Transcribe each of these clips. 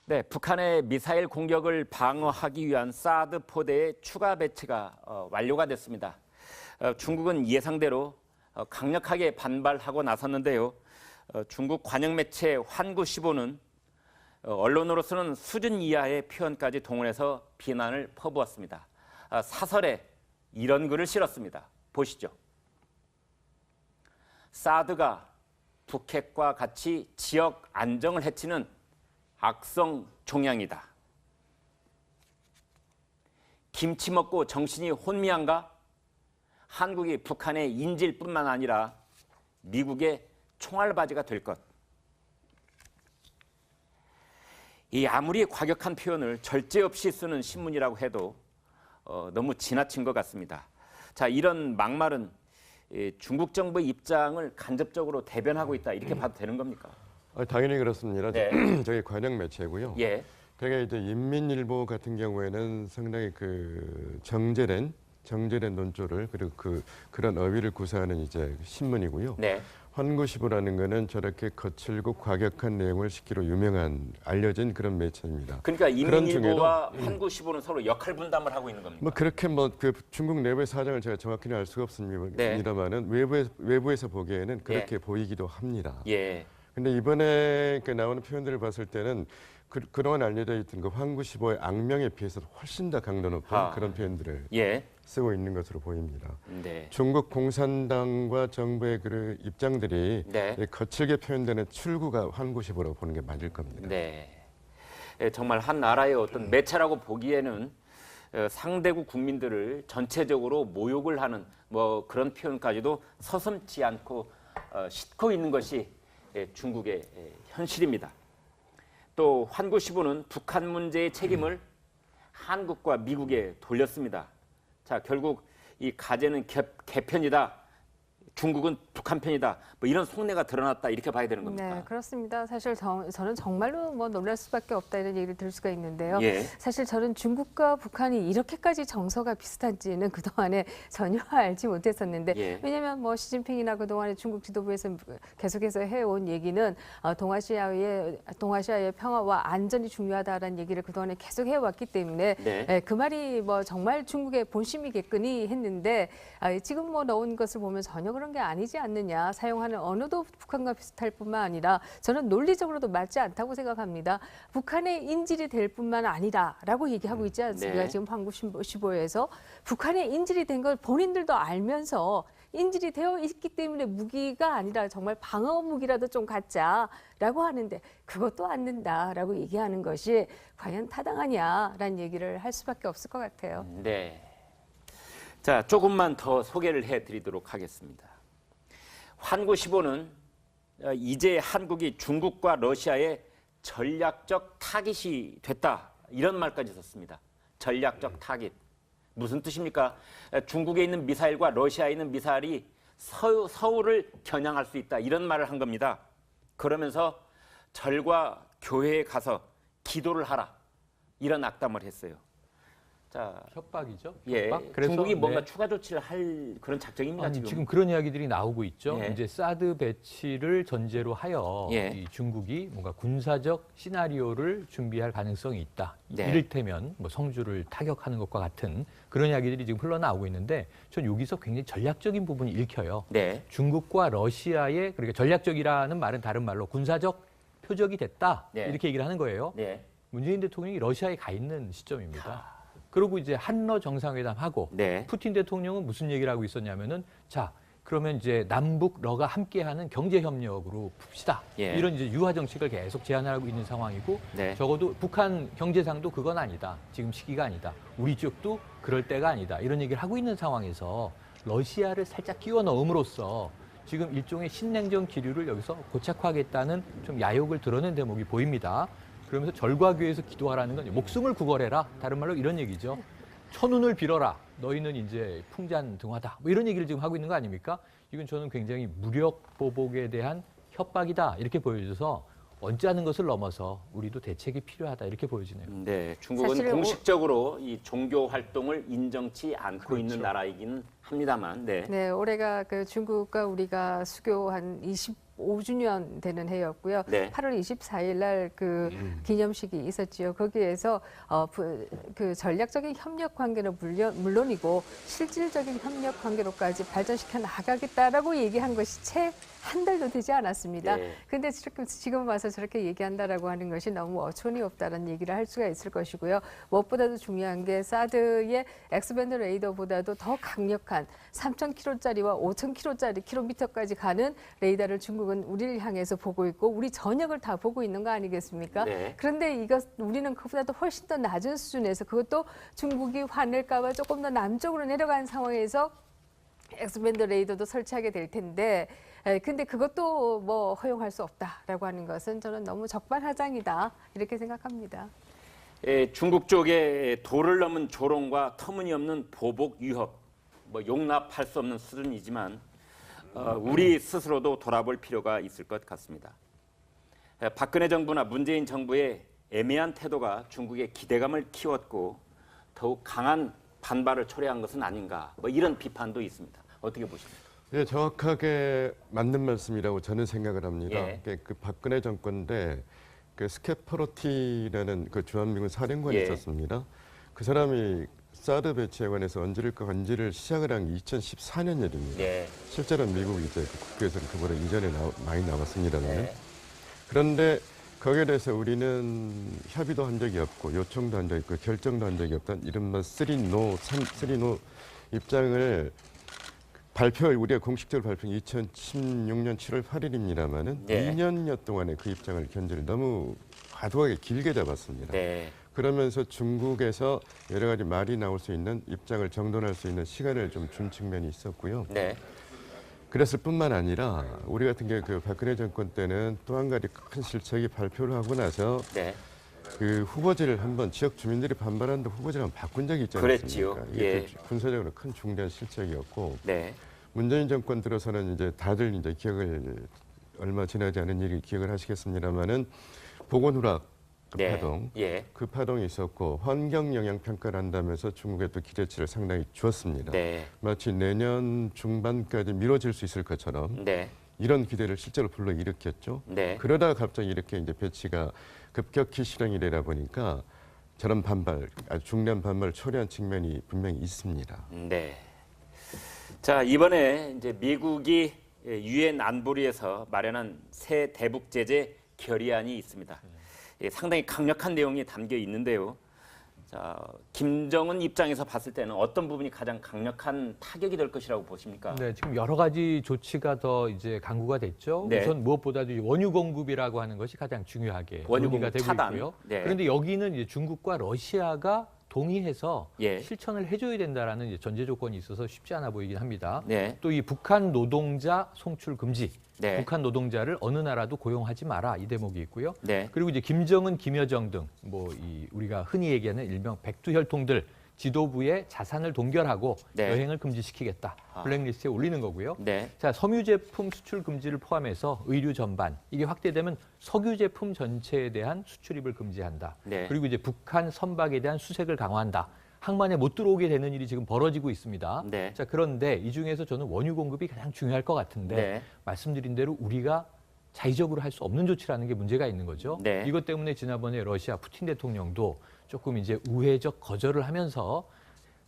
네, 북한의 미사일 공격을 방어하기 위한 사드 포대의 추가 배치가 완료가 됐습니다. 중국은 예상대로 강력하게 반발하고 나섰는데요. 중국 관영 매체 환구시보는 언론으로서는 수준 이하의 표현까지 동원해서 비난을 퍼부었습니다. 사설에 이런 글을 실었습니다. 보시죠. 사드가 북핵과 같이 지역 안정을 해치는 악성 종양이다. 김치 먹고 정신이 혼미한가? 한국이 북한의 인질 뿐만 아니라 미국의 총알바지가 될 것. 이 아무리 과격한 표현을 절제 없이 쓰는 신문이라고 해도 너무 지나친 것 같습니다. 자, 이런 막말은 중국 정부의 입장을 간접적으로 대변하고 있다, 이렇게 봐도 되는 겁니까? 당연히 그렇습니다. 네. 저게 관영 매체고요. 예. 되게 이제 인민일보 같은 경우에는 상당히 정제된 논조를 그리고 그런 어휘를 구사하는 이제 신문이고요. 네. 환구시보라는 거는 저렇게 거칠고 과격한 내용을 시키로 알려진 그런 매체입니다. 그러니까 인민일보와 환구시보는 서로 역할 분담을 하고 있는 겁니까? 뭐 그렇게 그 중국 내부의 사정을 제가 정확히는 알 수가 없습니다만은 외부에서 보기에는 그렇게 보이기도 합니다. 예. 근데 이번에 나오는 표현들을 봤을 때는 그동안 알려져 있던 그 환구시보의 악명에 비해서 훨씬 더 강도 높은 그런 표현들을 쓰고 있는 것으로 보입니다. 네. 중국 공산당과 정부의 그 입장들이 거칠게 표현되는 출구가 환구시보라고 보는 게 맞을 겁니다. 네. 정말 한 나라의 어떤 매체라고 보기에는 상대국 국민들을 전체적으로 모욕을 하는 뭐 그런 표현까지도 서슴지 않고 싣고 있는 것이 중국의 현실입니다. 또 환구시보는 북한 문제의 책임을 한국과 미국에 돌렸습니다. 자, 결국 이 가재는 개편이다, 중국은 북한 편이다, 뭐 이런 속내가 드러났다, 이렇게 봐야 되는 겁니까? 네, 그렇습니다. 사실 저는 정말로 뭐 놀랄 수밖에 없다, 이런 얘기를 들을 수가 있는데요. 예. 사실 저는 중국과 북한이 이렇게까지 정서가 비슷한지는 그동안에 전혀 알지 못했었는데, 왜냐하면 뭐 시진핑이나 그동안에 중국 지도부에서 계속해서 해온 얘기는 동아시아의 평화와 안전이 중요하다라는 얘기를 그동안에 계속 해왔기 때문에 그 말이 뭐 정말 중국의 본심이겠거니 했는데, 지금 뭐 넣은 것을 보면 전혀 그런 게 아니지 않느냐. 사용하는 언어도 북한과 비슷할 뿐만 아니라 저는 논리적으로도 맞지 않다고 생각합니다. 북한의 인질이 될 뿐만 아니라라고 얘기하고 있지 않습니까? 지금 환구시보에서 북한의 인질이 된 걸 본인들도 알면서 인질이 되어 있기 때문에 무기가 아니라 정말 방어 무기라도 좀 갖자라고 하는데 그것도 안 된다라고 얘기하는 것이 과연 타당하냐라는 얘기를 할 수밖에 없을 것 같아요. 네. 자, 조금만 더 소개를 해드리도록 하겠습니다. 환구시보는 이제 한국이 중국과 러시아의 전략적 타깃이 됐다, 이런 말까지 썼습니다. 전략적 타깃. 무슨 뜻입니까? 중국에 있는 미사일과 러시아에 있는 미사일이 서울을 겨냥할 수 있다, 이런 말을 한 겁니다. 그러면서 절과 교회에 가서 기도를 하라, 이런 악담을 했어요. 자, 협박이죠. 협박? 그래서 중국이 뭔가 추가 조치를 할 그런 작정입니다. 지금 그런 이야기들이 나오고 있죠. 이제 사드 배치를 전제로 하여 이 중국이 뭔가 군사적 시나리오를 준비할 가능성이 있다. 이를테면 뭐 성주를 타격하는 것과 같은 그런 이야기들이 지금 흘러나오고 있는데, 전 여기서 굉장히 전략적인 부분이 읽혀요. 중국과 러시아의, 그러니까 전략적이라는 말은 다른 말로 군사적 표적이 됐다, 이렇게 얘기를 하는 거예요. 문재인 대통령이 러시아에 가 있는 시점입니다. 그리고 이제 한러 정상회담하고 푸틴 대통령은 무슨 얘기를 하고 있었냐면은, 자, 그러면 이제 남북 러가 함께하는 경제 협력으로 풉시다. 이런 이제 유화 정책을 계속 제안하고 있는 상황이고, 적어도 북한 경제상도 그건 아니다. 지금 시기가 아니다. 우리 쪽도 그럴 때가 아니다. 이런 얘기를 하고 있는 상황에서 러시아를 살짝 끼워 넣음으로써 지금 일종의 신냉전 기류를 여기서 고착화하겠다는 좀 야욕을 드러낸 대목이 보입니다. 그러면서 절과 교회에서 기도하라는 건 목숨을 구걸해라. 다른 말로 이런 얘기죠. 천운을 빌어라. 너희는 이제 풍잔등화다. 뭐 이런 얘기를 지금 하고 있는 거 아닙니까? 이건 저는 굉장히 무력 보복에 대한 협박이다, 이렇게 보여져서 언짢은 것을 넘어서 우리도 대책이 필요하다, 이렇게 보여지네요. 네, 중국은 공식적으로 이 종교 활동을 인정치 않고 있는 나라이긴 합니다만. 올해가 그 중국과 우리가 수교 한 20 5주년 되는 해였고요. 네. 8월 24일 날 그 기념식이 있었지요. 거기에서 그 전략적인 협력 관계는 물론이고 실질적인 협력 관계로까지 발전시켜 나가겠다라고 얘기한 것이 채 한 달도 되지 않았습니다. 그런데 지금 와서 저렇게 얘기한다라고 하는 것이 너무 어처구니 없다는 얘기를 할 수가 있을 것이고요. 무엇보다도 중요한 게 사드의 엑스밴드 레이더보다도 더 강력한 3,000km짜리와 5,000km짜리 킬로미터까지 가는 레이더를 중국은 우리를 향해서 보고 있고 우리 전역을 다 보고 있는 거 아니겠습니까? 네. 그런데 우리는 그보다도 훨씬 더 낮은 수준에서 그것도 중국이 화낼까 봐 조금 더 남쪽으로 내려간 상황에서 엑스밴드 레이더도 설치하게 될 텐데 근데 그것도 뭐 허용할 수 없다라고 하는 것은 저는 너무 적반하장이다 이렇게 생각합니다. 중국 쪽의 도를 넘은 조롱과 터무니없는 보복 위협 뭐 용납할 수 없는 수준이지만 우리 스스로도 돌아볼 필요가 있을 것 같습니다. 박근혜 정부나 문재인 정부의 애매한 태도가 중국의 기대감을 키웠고 더욱 강한 반발을 초래한 것은 아닌가 뭐 이런 비판도 있습니다. 어떻게 보십니까? 예, 정확하게 맞는 말씀이라고 저는 생각을 합니다. 예. 그 박근혜 정권 때 그 스케퍼로티라는 그 주한미군 사령관이 예. 있었습니다. 그 사람이 사드 배치에 관해서 언질을 시작을 한 게 2014년 일입니다. 예. 실제로 미국이 이제 국회에서는 그보다 이전에 많이 나왔습니다만. 예. 그런데 거기에 대해서 우리는 협의도 한 적이 없고 요청도 한 적이 없고 결정도 한 적이 없던 이른바 3노 입장을 우리가 공식적으로 발표한 2016년 7월 8일입니다만은 네. 2년여 동안의 그 입장을 견제를 너무 과도하게 길게 잡았습니다. 네. 그러면서 중국에서 여러 가지 말이 나올 수 있는 입장을 정돈할 수 있는 시간을 좀 준 측면이 있었고요. 네. 그랬을 뿐만 아니라 우리 같은 경우 그 박근혜 정권 때는 또 한 가지 큰 실책이 발표를 하고 나서 네. 그 후보지를 한번 지역 주민들이 반발하는데 후보지를 한번 바꾼 적이 있지 않습니까? 그랬지요. 이게 예. 군사적으로 큰 중대한 실책이었고 네. 문재인 정권 들어서는 이제 다들 이제 기억을 얼마 지나지 않은 일이 기억을 하시겠습니다만은 보건후락 네. 파동, 예. 그 파동이 있었고 환경 영향 평가를 한다면서 중국에 또 기대치를 상당히 주었습니다. 네. 마치 내년 중반까지 미뤄질 수 있을 것처럼 네. 이런 기대를 실제로 불러일으켰죠. 네. 그러다가 갑자기 이렇게 이제 배치가 급격히 실행이 되다 보니까 저런 아주 중대한 반발을 초래한 측면이 분명히 있습니다. 네. 자, 이번에 이제 미국이 유엔 안보리에서 마련한 새 대북 제재 결의안이 있습니다. 상당히 강력한 내용이 담겨 있는데요. 자, 김정은 입장에서 봤을 때는 어떤 부분이 가장 강력한 타격이 될 것이라고 보십니까? 네, 지금 여러 가지 조치가 더 이제 강구가 됐죠. 네. 우선 무엇보다도 원유 공급이라고 하는 것이 가장 중요하게 원유 논의가 공급 되고 차단. 있고요. 네. 그런데 여기는 이제 중국과 러시아가 동의해서 예. 실천을 해줘야 된다라는 이제 전제 조건이 있어서 쉽지 않아 보이긴 합니다. 네. 또 이 북한 노동자 송출 금지, 네. 북한 노동자를 어느 나라도 고용하지 마라 이 대목이 있고요. 네. 그리고 이제 김정은, 김여정 등 뭐 우리가 흔히 얘기하는 일명 백두혈통들 지도부의 자산을 동결하고 네. 여행을 금지시키겠다. 블랙리스트에 올리는 거고요. 네. 자, 섬유 제품 수출 금지를 포함해서 의류 전반 이게 확대되면 석유 제품 전체에 대한 수출입을 금지한다. 네. 그리고 이제 북한 선박에 대한 수색을 강화한다. 항만에 못 들어오게 되는 일이 지금 벌어지고 있습니다. 네. 자, 그런데 이 중에서 저는 원유 공급이 가장 중요할 것 같은데 네. 말씀드린 대로 우리가 자의적으로 할 수 없는 조치라는 게 문제가 있는 거죠. 네. 이것 때문에 지난번에 러시아 푸틴 대통령도 조금 이제 우회적 거절을 하면서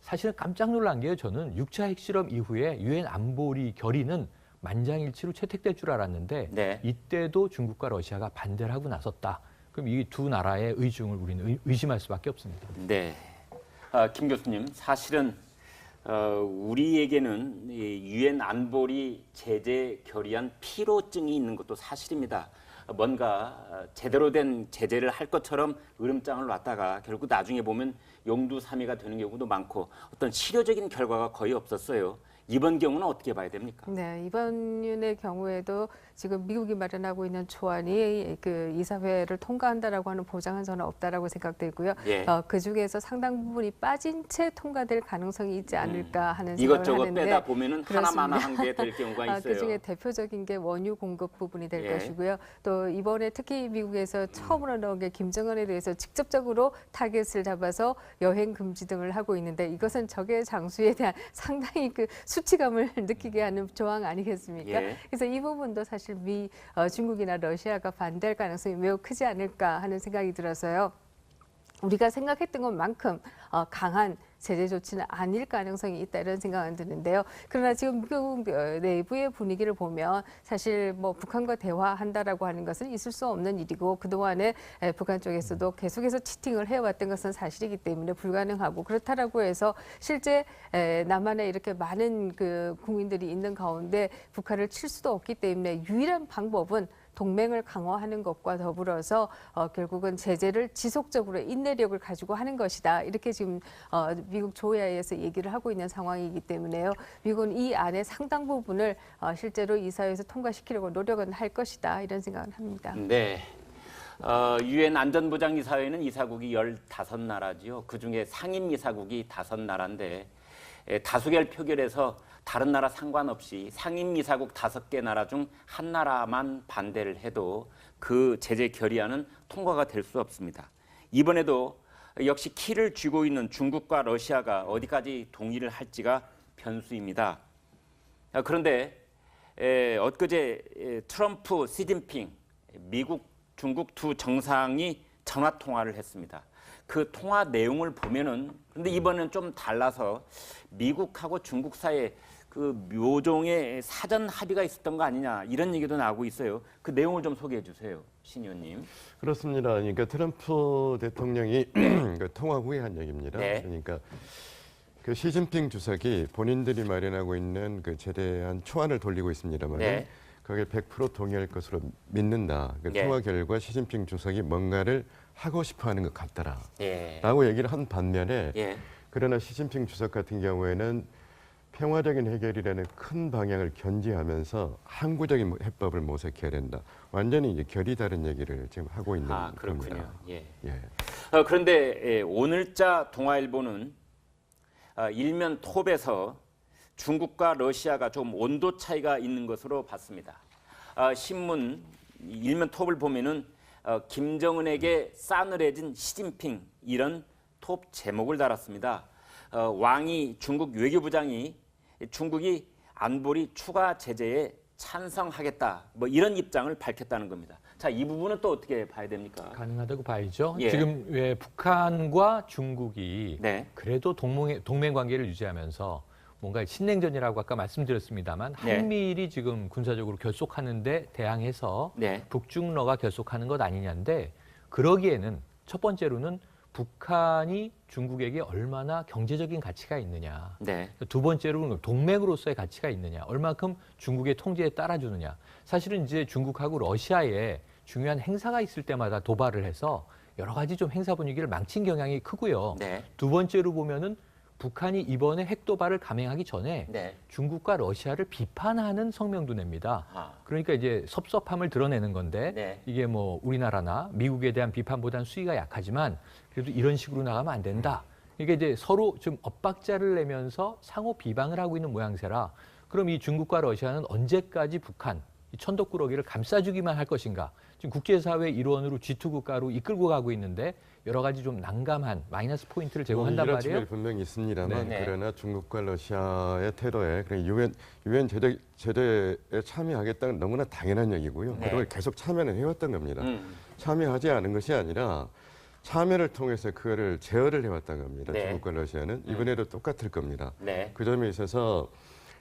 사실은 깜짝 놀란 게요. 저는 6차 핵실험 이후에 유엔 안보리 결의는 만장일치로 채택될 줄 알았는데 네. 이때도 중국과 러시아가 반대를 하고 나섰다. 그럼 이 두 나라의 의중을 우리는 의심할 수밖에 없습니다. 네. 김 교수님, 사실은 우리에게는 유엔 안보리 제재 결의안 피로증이 있는 것도 사실입니다. 뭔가 제대로 된 제재를 할 것처럼 으름장을 놨다가 결국 나중에 보면 용두사미가 되는 경우도 많고 어떤 실효적인 결과가 거의 없었어요. 이번 경우는 어떻게 봐야 됩니까? 네, 이번 윤의 경우에도 지금 미국이 마련하고 있는 초안이 그 이사회를 통과한다라고 하는 보장은 저는 없다라고 생각되고요. 예. 그 중에서 상당 부분이 빠진 채 통과될 가능성이 있지 않을까 하는 생각을 이것저것 하는데 빼다 보면은 그렇습니다. 하나만 한 게 될 경우가 있어요. 그 중에 대표적인 게 원유 공급 부분이 될 예. 것이고요. 또 이번에 특히 미국에서 처음으로 나온 게 김정은에 대해서 직접적으로 타겟을 잡아서 여행 금지 등을 하고 있는데 이것은 적의 장수에 대한 상당히 그 수치감을 느끼게 하는 조항 아니겠습니까? 예. 그래서 이 부분도 사실 중국이나 러시아가 반대할 가능성이 매우 크지 않을까 하는 생각이 들어서요. 우리가 생각했던 것만큼 강한 제재 조치는 아닐 가능성이 있다 이런 생각은 드는데요. 그러나 지금 미국 내부의 분위기를 보면 사실 뭐 북한과 대화한다라고 하는 것은 있을 수 없는 일이고 그동안에 북한 쪽에서도 계속해서 치팅을 해왔던 것은 사실이기 때문에 불가능하고 그렇다라고 해서 실제 남한에 이렇게 많은 그 국민들이 있는 가운데 북한을 칠 수도 없기 때문에 유일한 방법은 동맹을 강화하는 것과 더불어서 결국은 제재를 지속적으로 인내력을 가지고 하는 것이다. 이렇게 지금 미국 조야에서 얘기를 하고 있는 상황이기 때문에요. 미국은 이 안에 상당 부분을 실제로 이사회에서 통과시키려고 노력은 할 것이다. 이런 생각을 합니다. 네. 유엔 안전보장이사회는 이사국이 15나라지요. 그중에 상임이사국이 5나라인데 다수결 표결에서 다른 나라 상관없이 상임이사국 5개 나라 중 한 나라만 반대를 해도 그 제재 결의안은 통과가 될 수 없습니다. 이번에도 역시 키를 쥐고 있는 중국과 러시아가 어디까지 동의를 할지가 변수입니다. 그런데 엊그제 트럼프, 시진핑, 미국, 중국 두 정상이 전화 통화를 했습니다. 그 통화 내용을 보면은 근데 이번엔 좀 달라서 미국하고 중국 사이에 그 묘종의 사전 합의가 있었던 거 아니냐 이런 얘기도 나오고 있어요. 그 내용을 좀 소개해 주세요, 신 의원님. 그렇습니다. 그러니까 트럼프 대통령이 그 통화 후에 한 얘기입니다. 네. 그러니까 그 시진핑 주석이 본인들이 마련하고 있는 그 제대한 초안을 돌리고 있습니다만 네. 거기에 100% 동의할 것으로 믿는다. 그 네. 통화 결과 시진핑 주석이 뭔가를 하고 싶어하는 것 같다라고 예. 얘기를 한 반면에 예. 그러나 시진핑 주석 같은 경우에는 평화적인 해결이라는 큰 방향을 견지하면서 항구적인 해법을 모색해야 된다. 완전히 이제 결이 다른 얘기를 지금 하고 있는 그렇군요. 겁니다. 예. 예. 그런데 오늘자 동아일보는 일면 톱에서 중국과 러시아가 좀 온도 차이가 있는 것으로 봤습니다. 신문 일면 톱을 보면은 김정은에게 싸늘해진 시진핑 이런 톱 제목을 달았습니다. 왕이 중국 외교부장이 중국이 안보리 추가 제재에 찬성하겠다 뭐 이런 입장을 밝혔다는 겁니다. 자, 이 부분은 또 어떻게 봐야 됩니까? 가능하다고 봐야죠. 예. 지금 왜 북한과 중국이 네. 그래도 동맹 관계를 유지하면서 뭔가 신냉전이라고 아까 말씀드렸습니다만 네. 한미일이 지금 군사적으로 결속하는데 대항해서 네. 북중러가 결속하는 것 아니냐인데 그러기에는 첫 번째로는 북한이 중국에게 얼마나 경제적인 가치가 있느냐. 네. 두 번째로는 동맹으로서의 가치가 있느냐. 얼마큼 중국의 통제에 따라주느냐. 사실은 이제 중국하고 러시아에 중요한 행사가 있을 때마다 도발을 해서 여러 가지 좀 행사 분위기를 망친 경향이 크고요. 네. 두 번째로 보면은 북한이 이번에 핵도발을 감행하기 전에 네. 중국과 러시아를 비판하는 성명도 냅니다. 아. 그러니까 이제 섭섭함을 드러내는 건데 네. 이게 뭐 우리나라나 미국에 대한 비판보다는 수위가 약하지만 그래도 이런 식으로 나가면 안 된다. 이게 이제 서로 좀 엇박자를 내면서 상호 비방을 하고 있는 모양새라 그럼 이 중국과 러시아는 언제까지 북한 이 천덕꾸러기를 감싸주기만 할 것인가? 지금 국제사회 일원으로 G2 국가로 이끌고 가고 있는데 여러 가지 좀 난감한 마이너스 포인트를 제공한단 이런 말이에요. 측면이 분명히 있습니다만 네. 그러나 중국과 러시아의 태도에 유엔 제재에 참여하겠다는 너무나 당연한 얘기고요. 네. 그걸 계속 참여는 해왔던 겁니다. 참여하지 않은 것이 아니라 참여를 통해서 그거를 제어를 해왔던 겁니다. 네. 중국과 러시아는 이번에도 똑같을 겁니다. 네. 그 점에 있어서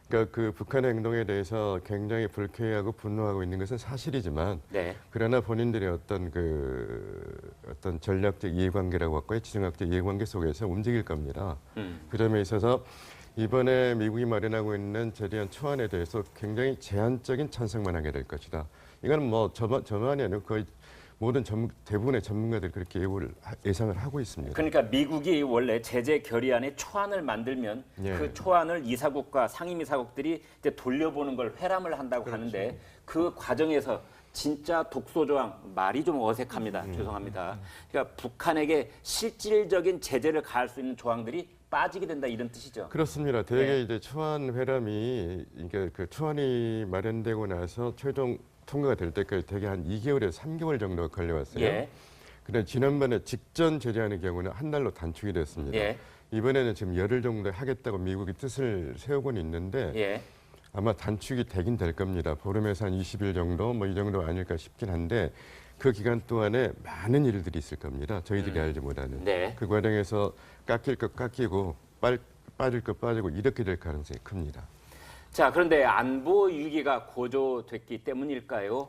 그러니까 그 북한의 행동에 대해서 굉장히 불쾌하고 분노하고 있는 것은 사실이지만 네. 그러나 본인들의 어떤 전략적 이해관계라고 할까요? 지정학적 이해관계 속에서 움직일 겁니다. 그 점에 있어서 이번에 미국이 마련하고 있는 제대한 초안에 대해서 굉장히 제한적인 찬성만 하게 될 것이다. 이건 뭐 저만이 아니고 거의 모든 대부분의 전문가들이 그렇게 예상을 하고 있습니다. 그러니까 미국이 원래 제재 결의안의 초안을 만들면 예. 그 초안을 이사국과 상임이사국들이 이제 돌려보는 걸 회람을 한다고 그렇죠. 하는데 그 과정에서 진짜 독소 조항 말이 좀 어색합니다. 죄송합니다. 그러니까 북한에게 실질적인 제재를 가할 수 있는 조항들이 빠지게 된다 이런 뜻이죠. 그렇습니다. 대개 네. 이제 초안 회람이 이게 그 초안이 마련되고 나서 최종 통과가 될 때까지 대개 한 2개월에서 3개월 정도가 걸려왔어요. 예. 그런데 지난번에 직전 제재하는 경우는 한 달로 단축이 됐습니다. 예. 이번에는 지금 열흘 정도 하겠다고 미국이 뜻을 세우고는 있는데 예. 아마 단축이 되긴 될 겁니다. 보름에서 한 20일 정도 뭐 이 정도 아닐까 싶긴 한데 그 기간 동안에 많은 일들이 있을 겁니다. 저희들이 알지 못하는. 네. 그 과정에서 깎일 것 깎이고 빠질 것 빠지고 이렇게 될 가능성이 큽니다. 자, 그런데 안보 위기가 고조됐기 때문일까요?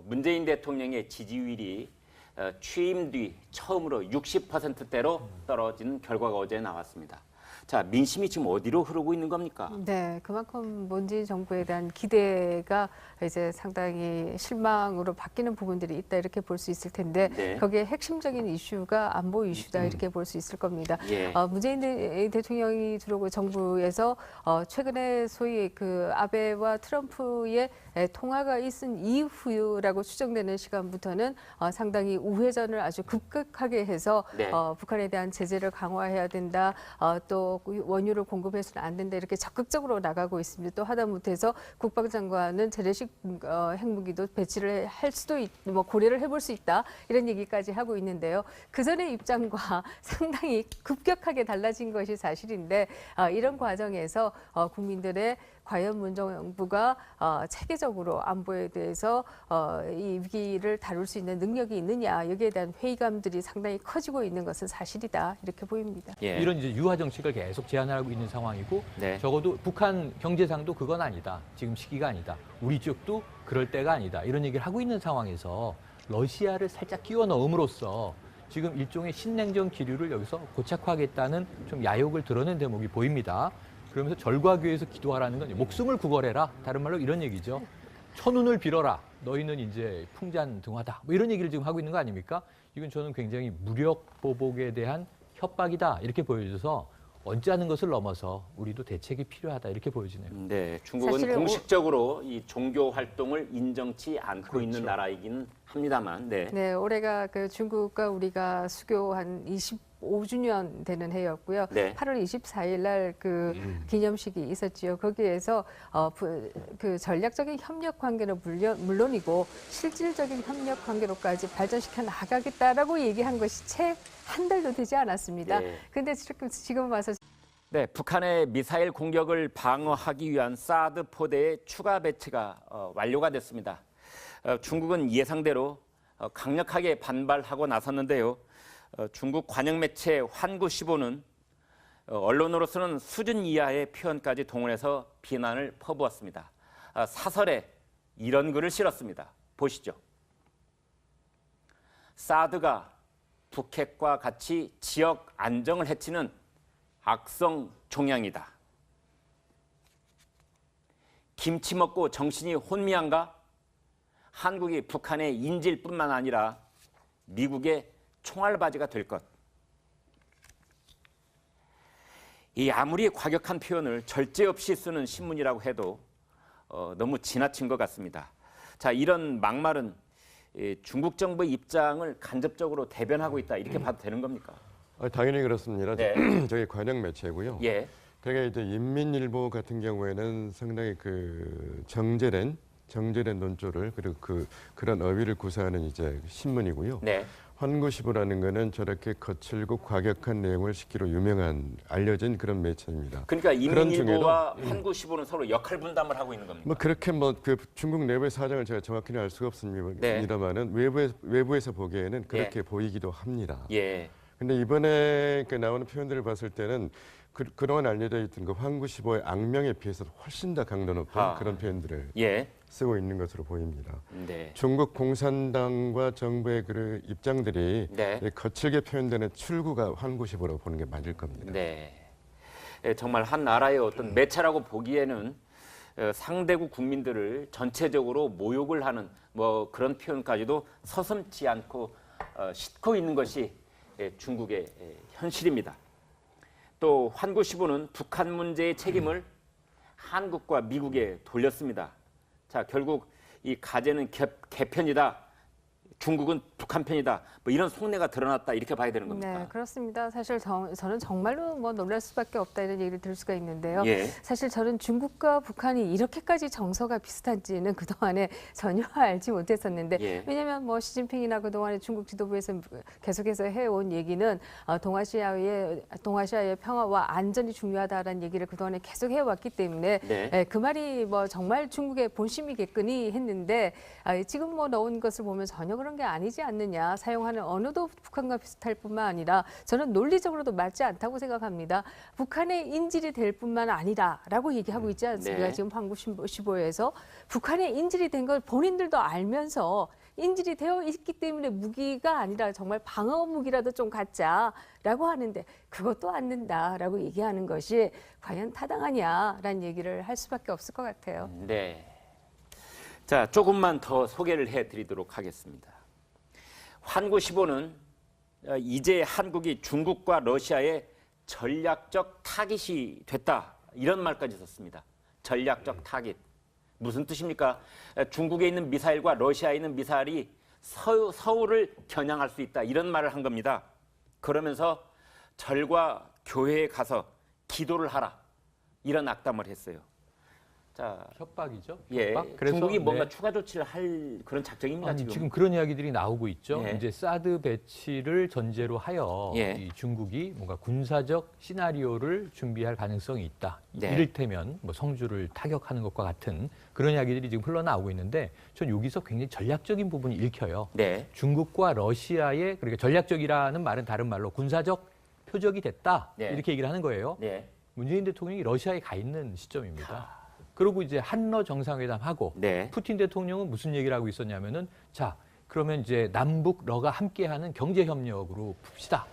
문재인 대통령의 지지율이 취임 뒤 처음으로 60%대로 떨어진 결과가 어제 나왔습니다. 자, 민심이 지금 어디로 흐르고 있는 겁니까? 네, 그만큼 문재인 정부에 대한 기대가 이제 상당히 실망으로 바뀌는 부분들이 있다 이렇게 볼 수 있을 텐데 네. 거기에 핵심적인 이슈가 안보 이슈다 이렇게 볼 수 있을 겁니다. 예. 문재인 대통령이 들어오고 정부에서 최근에 소위 그 아베와 트럼프의 통화가 있은 이후라고 추정되는 시간부터는 상당히 우회전을 아주 급격하게 해서 네. 북한에 대한 제재를 강화해야 된다. 또 원유를 공급해서는 안 된다. 이렇게 적극적으로 나가고 있습니다. 또 하다못해서 국방장관은 재래식 핵무기도 배치를 할 수도 뭐 고려를 해볼 수 있다. 이런 얘기까지 하고 있는데요. 그 전의 입장과 상당히 급격하게 달라진 것이 사실인데 이런 과정에서 국민들의 과연 문정부가 체계적으로 안보에 대해서 이 위기를 다룰 수 있는 능력이 있느냐 여기에 대한 회의감들이 상당히 커지고 있는 것은 사실이다 이렇게 보입니다. 예. 이런 이제 유화 정책을 계속 제안하고 있는 상황이고 네. 적어도 북한 경제상도 그건 아니다. 지금 시기가 아니다. 우리 쪽도 그럴 때가 아니다. 이런 얘기를 하고 있는 상황에서 러시아를 살짝 끼워 넣음으로써 지금 일종의 신냉전 기류를 여기서 고착화하겠다는 좀 야욕을 드러낸 대목이 보입니다. 그러면서 절과교에서 기도하라는 건 목숨을 구걸해라. 다른 말로 이런 얘기죠. 천운을 빌어라. 너희는 이제 풍잔등화다. 뭐 이런 얘기를 지금 하고 있는 거 아닙니까? 이건 저는 굉장히 무력 보복에 대한 협박이다. 이렇게 보여져서 언짢은 것을 넘어서 우리도 대책이 필요하다. 이렇게 보여지네요. 네, 중국은 공식적으로 이 종교 활동을 인정치 않고 그렇죠. 있는 나라이긴 합니다만, 네. 네, 올해가 그 중국과 우리가 수교 한 25주년 되는 해였고요. 네. 8월 24일 날 그 기념식이 있었지요. 거기에서 그 전략적인 협력 관계는 물론이고 실질적인 협력 관계로까지 발전시켜 나가겠다라고 얘기한 것이 채 한 달도 되지 않았습니다. 네. 그런데 지금 와서 네, 북한의 미사일 공격을 방어하기 위한 사드 포대의 추가 배치가 완료가 됐습니다. 중국은 예상대로 강력하게 반발하고 나섰는데요. 중국 관영 매체 환구시보는 언론으로서는 수준 이하의 표현까지 동원해서 비난을 퍼부었습니다. 사설에 이런 글을 실었습니다. 보시죠. 사드가 북핵과 같이 지역 안정을 해치는 악성 종양이다. 김치 먹고 정신이 혼미한가? 한국이 북한의 인질뿐만 아니라 미국의 총알바지가 될 것. 이 아무리 과격한 표현을 절제 없이 쓰는 신문이라고 해도 너무 지나친 것 같습니다. 자, 이런 막말은 중국 정부의 입장을 간접적으로 대변하고 있다 이렇게 봐도 되는 겁니까? 당연히 그렇습니다. 네. 저희 관영 매체고요. 예. 그러니까 이제 인민일보 같은 경우에는 상당히 그 정제된 논조를 그리고 그런 어휘를 구사하는 이제 신문이고요. 네. 환구시보라는 거는 저렇게 거칠고 과격한 내용을 시키로 유명한 알려진 그런 매체입니다. 그러니까 인민일보와 그런 환구시보는 서로 역할 분담을 하고 있는 겁니까? 뭐 그렇게 그 중국 내부의 사정을 제가 정확히는 알 수가 없습니다만은 네. 외부에서 보기에는 그렇게 보이기도 합니다. 예. 근데 이번에 나오는 표현들을 봤을 때는 그동안 알려져 있던 그 환구시보의 악명에 비해서 훨씬 더 강도 높은 그런 표현들을 예. 쓰고 있는 것으로 보입니다. 네. 중국 공산당과 정부의 그 입장들이 네. 거칠게 표현되는 출구가 환구시보라고 보는 게 맞을 겁니다. 네. 정말 한 나라의 어떤 매체라고 보기에는 상대국 국민들을 전체적으로 모욕을 하는 뭐 그런 표현까지도 서슴지 않고 싣고 있는 것이 중국의 현실입니다. 또 환구시보는 북한 문제의 책임을 한국과 미국에 돌렸습니다. 자, 결국 이 가제는 개편이다. 중국은 북한 편이다. 뭐 이런 속내가 드러났다 이렇게 봐야 되는 겁니까? 네, 그렇습니다. 사실 저는 정말로 뭐 놀랄 수밖에 없다 이런 얘기를 들을 수가 있는데요. 예. 사실 저는 중국과 북한이 이렇게까지 정서가 비슷한지는 그동안에 전혀 알지 못했었는데 예. 왜냐하면 뭐 시진핑이나 그동안에 중국 지도부에서 계속해서 해온 얘기는 동아시아의 평화와 안전이 중요하다라는 얘기를 그동안에 계속 해왔기 때문에 네. 그 말이 뭐 정말 중국의 본심이겠거니 했는데 지금 뭐 나온 것을 보면 전혀 그런 게 아니지 않느냐. 사용하는 언어도 북한과 비슷할 뿐만 아니라 저는 논리적으로도 맞지 않다고 생각합니다. 북한의 인질이 될 뿐만 아니라라고 얘기하고 있지 않습니까? 네. 지금 한국신보에서 북한의 인질이 된 걸 본인들도 알면서 인질이 되어 있기 때문에 무기가 아니라 정말 방어 무기라도 좀 갖자라고 하는데 그것도 안 된다라고 얘기하는 것이 과연 타당하냐라는 얘기를 할 수밖에 없을 것 같아요. 네. 자, 조금만 더 소개를 해드리도록 하겠습니다. 환구15는 이제 한국이 중국과 러시아의 전략적 타깃이 됐다. 이런 말까지 썼습니다. 전략적 타깃. 무슨 뜻입니까? 중국에 있는 미사일과 러시아에 있는 미사일이 서울을 겨냥할 수 있다. 이런 말을 한 겁니다. 그러면서 절과 교회에 가서 기도를 하라. 이런 악담을 했어요. 자, 협박이죠. 예, 협박? 그래서, 중국이 뭔가 네. 추가 조치를 할 그런 작정입니다. 아니, 지금. 지금 그런 이야기들이 나오고 있죠. 예. 이제 사드 배치를 전제로 하여 예. 이 중국이 뭔가 군사적 시나리오를 준비할 가능성이 있다. 네. 이를테면 뭐 성주를 타격하는 것과 같은 그런 이야기들이 지금 흘러나오고 있는데 전 여기서 굉장히 전략적인 부분이 읽혀요. 네. 중국과 러시아의 그러니까 전략적이라는 말은 다른 말로 군사적 표적이 됐다. 네. 이렇게 얘기를 하는 거예요. 네. 문재인 대통령이 러시아에 가 있는 시점입니다. 그리고 이제 한러 정상회담 하고 네. 푸틴 대통령은 무슨 얘기를 하고 있었냐면은 자 그러면 이제 남북 러가 함께하는 경제 협력으로 풉시다.